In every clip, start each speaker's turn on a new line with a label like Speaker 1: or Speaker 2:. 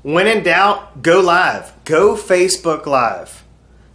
Speaker 1: When in doubt, go live. Go Facebook Live.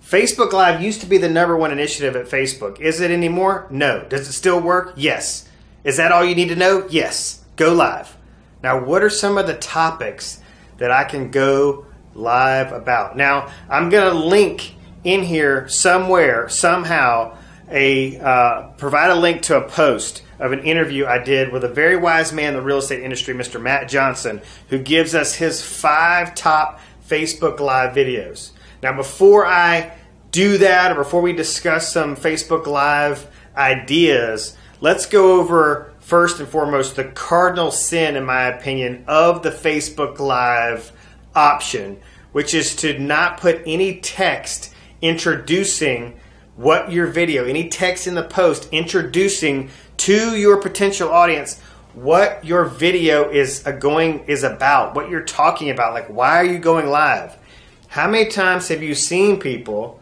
Speaker 1: Facebook Live used to be the #1 initiative at Facebook. Is it anymore? No. Does it still work? Yes. Is that all you need to know? Yes. Go live. Now, what are some of the topics that I can go live about? Now, I'm going to link in here somewhere, somehow, provide a link to a post of an interview I did with a very wise man in the real estate industry, Mr. Matt Johnson, who gives us his 5 top Facebook Live videos. Now, before I do that, or before we discuss some Facebook Live ideas, let's go over, first and foremost, the cardinal sin, in my opinion, of the Facebook Live option, which is to not put any text introducing what your video, any text in the post introducing to your potential audience what your video is about, what you're talking about. Like, why are you going live? How many times have you seen people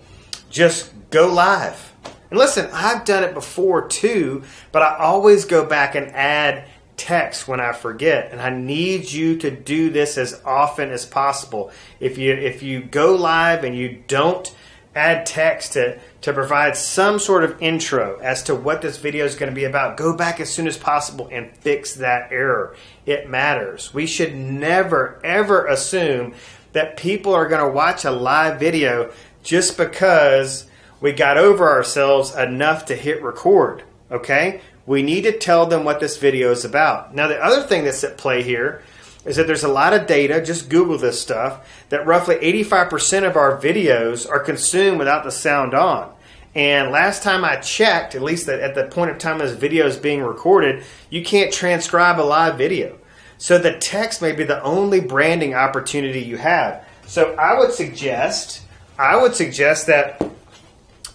Speaker 1: just go live? And listen, I've done it before too, but I always go back and add text when I forget, and I need you to do this as often as possible. If you go live and you don't add text to provide some sort of intro as to what this video is going to be about, go back as soon as possible and fix that error. It matters. We should never, ever assume that people are going to watch a live video just because we got over ourselves enough to hit record, okay? We need to tell them what this video is about. Now, the other thing that's at play here is that there's a lot of data, just Google this stuff, that roughly 85% of our videos are consumed without the sound on. And last time I checked, at least at the point of time this video is being recorded, you can't transcribe a live video. So the text may be the only branding opportunity you have. So I would suggest that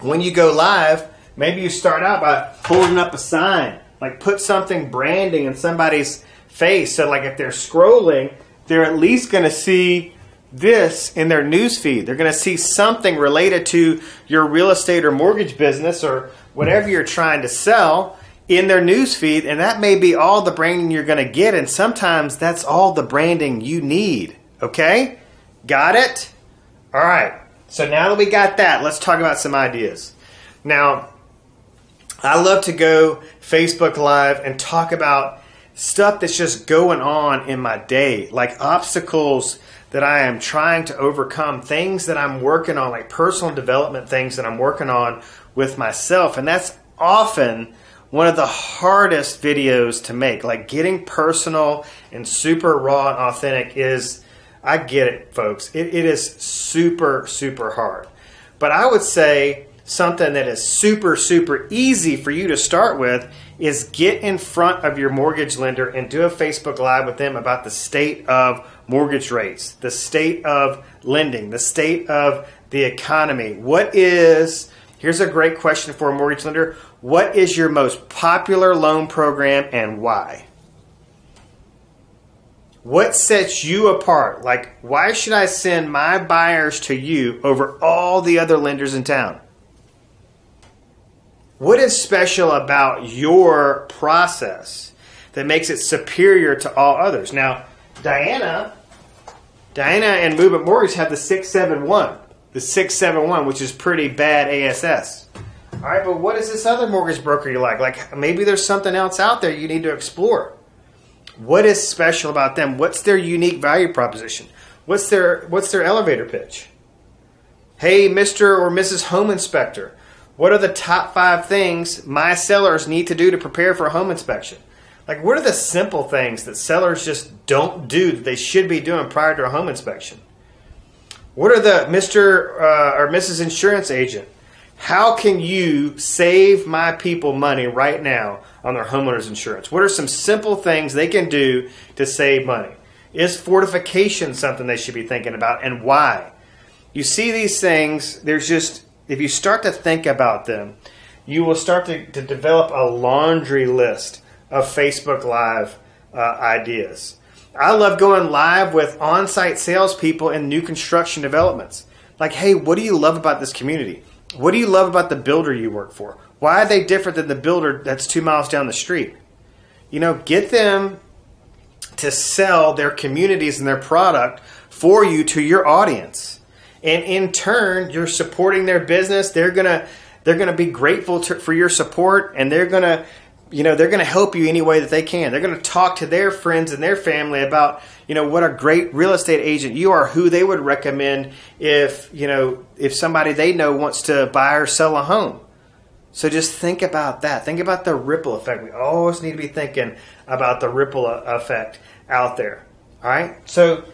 Speaker 1: when you go live, maybe you start out by holding up a sign, like put something branding in somebody's face. So like if they're scrolling, they're at least going to see this in their news feed. They're going to see something related to your real estate or mortgage business or whatever you're trying to sell in their news feed, and that may be all the branding you're going to get, and sometimes that's all the branding you need. Okay? Got it? All right. So now that we got that, let's talk about some ideas. Now, I love to go Facebook Live and talk about stuff that's just going on in my day, like obstacles that I am trying to overcome, things that I'm working on, like personal development things that I'm working on with myself. And that's often one of the hardest videos to make. Like getting personal and super raw and authentic is, I get it, folks. It is super, super hard. But I would say something that is super, super easy for you to start with is get in front of your mortgage lender and do a Facebook Live with them about the state of mortgage rates, the state of lending, the state of the economy. Here's a great question for a mortgage lender. What is your most popular loan program and why? What sets you apart? Like, why should I send my buyers to you over all the other lenders in town? What is special about your process that makes it superior to all others? Now, Diana and Movement Mortgage have the 671, which is pretty bad ASS. All right, but what is this other mortgage broker you like? Like maybe there's something else out there you need to explore. What is special about them? What's their unique value proposition? What's their elevator pitch? Hey, Mr. or Mrs. Home Inspector, what are the top 5 things my sellers need to do to prepare for a home inspection? Like, what are the simple things that sellers just don't do that they should be doing prior to a home inspection? What are the Mr. Or Mrs. Insurance Agent? How can you save my people money right now on their homeowner's insurance? What are some simple things they can do to save money? Is fortification something they should be thinking about, and why? You see these things, if you start to think about them, you will start to develop a laundry list of Facebook Live ideas. I love going live with on-site salespeople in new construction developments. Like, hey, what do you love about this community? What do you love about the builder you work for? Why are they different than the builder that's 2 miles down the street? You know, get them to sell their communities and their product for you to your audience. And in turn, you're supporting their business. They're gonna be grateful for your support, and they're gonna help you any way that they can. They're gonna talk to their friends and their family about, what a great real estate agent you are, who they would recommend if somebody they know wants to buy or sell a home. So just think about that. Think about the ripple effect. We always need to be thinking about the ripple effect out there. All right? So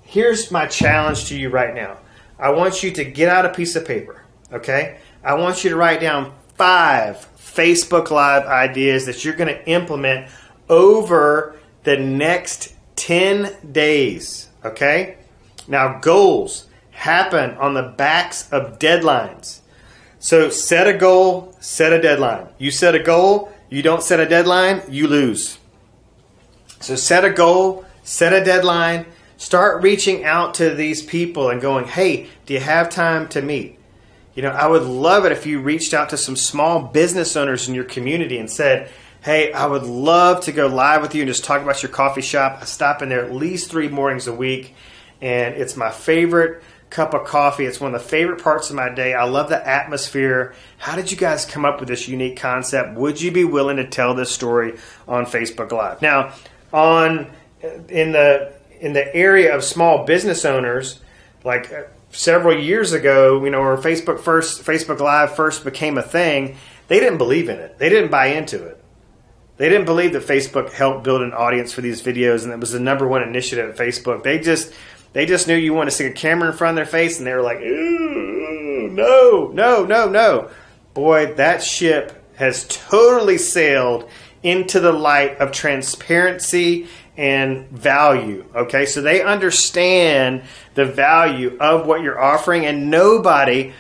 Speaker 1: here's my challenge to you right now. I want you to get out a piece of paper, okay? I want you to write down 5 Facebook Live ideas that you're going to implement over the next 10 days, okay? Now, goals happen on the backs of deadlines. So set a goal, set a deadline. You set a goal, you don't set a deadline, you lose. So set a goal, set a deadline, start reaching out to these people and going, hey, do you have time to meet? I would love it if you reached out to some small business owners in your community and said, hey, I would love to go live with you and just talk about your coffee shop. I stop in there at least 3 mornings a week, and it's my favorite cup of coffee. It's one of the favorite parts of my day. I love the atmosphere. How did you guys come up with this unique concept? Would you be willing to tell this story on Facebook Live? Now, in the area of small business owners, like several years ago, where Facebook Live first became a thing, they didn't believe in it. They didn't buy into it. They didn't believe that Facebook helped build an audience for these videos, and it was the #1 initiative at Facebook. They just knew you wanted to stick a camera in front of their face, and they were like, ooh, no. Boy, that ship has totally sailed into the light of transparency and value. Okay, so they understand the value of what you're offering, and nobody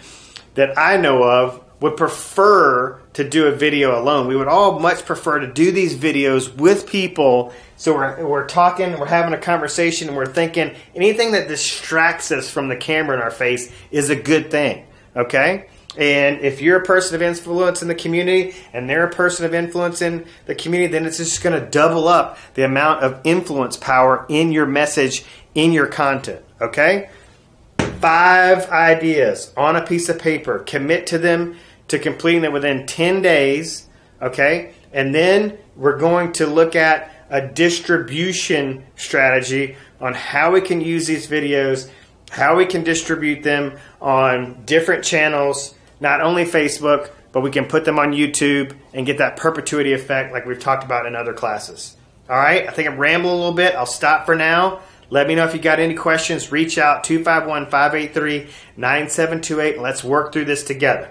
Speaker 1: that I know of would prefer to do a video alone. We would all much prefer to do these videos with people. So we're talking, we're having a conversation, and we're thinking anything that distracts us from the camera in our face is a good thing. Okay? And if you're a person of influence in the community and they're a person of influence in the community, then it's just going to double up the amount of influence power in your message, in your content. Okay? 5 ideas on a piece of paper. Commit to them, to completing them within 10 days. Okay? And then we're going to look at a distribution strategy on how we can use these videos, how we can distribute them on different channels, not only Facebook, but we can put them on YouTube and get that perpetuity effect like we've talked about in other classes. All right, I think I'm rambling a little bit. I'll stop for now. Let me know if you got any questions. Reach out, 251-583-9728, and let's work through this together.